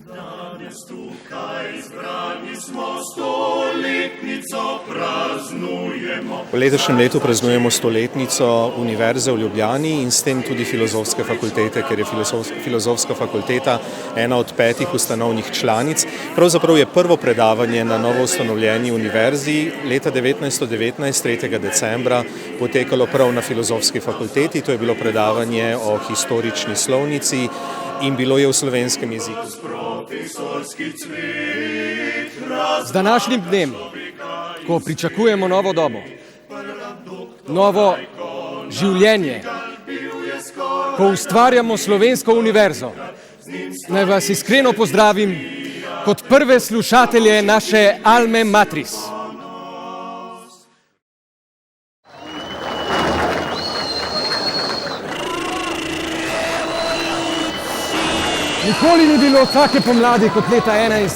Danes tukaj zbrani smo, stoletnico praznujemo. V letošnjem letu praznujemo stoletnico Univerze v Ljubljani in s tem tudi Filozofske fakultete, ker je Filozofska fakulteta ena od 5 ustanovnih članic. Pravzaprav je prvo predavanje na novo ustanovljeni univerzi leta 1919, 3. decembra, potekalo prav na Filozofski fakulteti. To je bilo predavanje o historični slovnici in bilo je v slovenskem jeziku. Z današnjim dnem, ko pričakujemo novo dobo, novo življenje, ko ustvarjamo Slovensko univerzo, naj vas iskreno pozdravim kot prve slušatelje naše Alme Matris. Nikoli ni bilo take pomladi kot leta 1971. Mi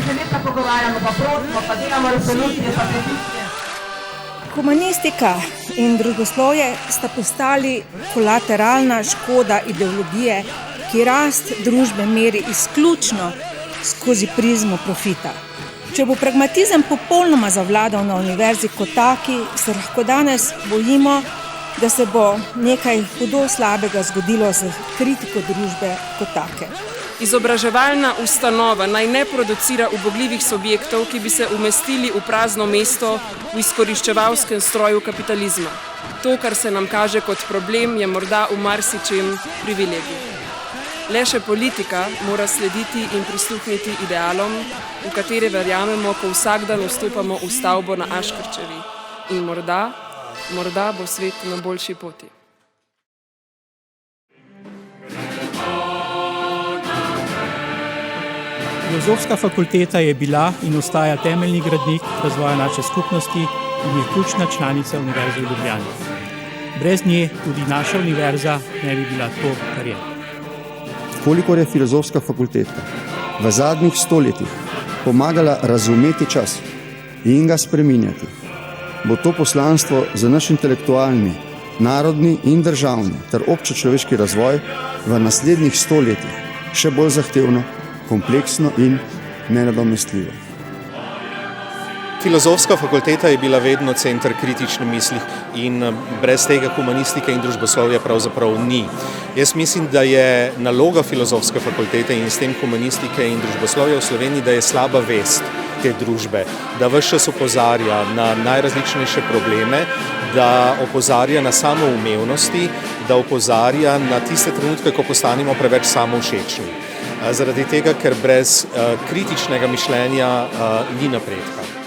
se leta pogovarjamo, pa prosimo, pa delamo resolucije, pa peticije. Humanistika in družboslovje sta postali kolateralna škoda ideologije, ki rast družbe meri izključno skozi prizmo profita. Če bo pragmatizem popolnoma zavladal na univerzi kot taki, se lahko danes bojimo, da se bo nekaj hudo slabega zgodilo z kritiko družbe kot take. Izobraževalna ustanova naj ne producira ubogljivih subjektov, ki bi se umestili v prazno mesto v izkoriščevalskem stroju kapitalizma. To, kar se nam kaže kot problem, je morda v marsičem privilegij. Le še politika mora slediti in prisluhniti idealom, v katere verjamemo, ko vsak dan vstopamo v stavbo na Aškerčevi. In morda bo svet na boljši poti. Filozofska fakulteta je bila in ostaja temeljni gradnik razvoja naše skupnosti in je ključna članica Univerze v Ljubljani. Brez nje tudi naša univerza ne bi bila to, kar je. Kolikor je Filozofska fakulteta v zadnjih stoletjih pomagala razumeti čas in ga spreminjati, bo to poslanstvo za naš intelektualni, narodni in državni ter občečloveški razvoj v naslednjih stoletjih še bolj zahtevno, kompleksno in nenadomestljivo. Filozofska fakulteta je bila vedno center kritične misli in brez tega humanistike in družboslovja pravzaprav ni. Jaz mislim, da je naloga Filozofske fakultete in s tem humanistike in družboslovja v Sloveniji, da je slaba vest te družbe, da ves čas opozarja na najrazličnejše probleme, da opozarja na samoumevnosti, da opozarja na tiste trenutke, ko postanemo preveč samovšečni. Zaradi tega, ker brez kritičnega mišljenja ni napredka.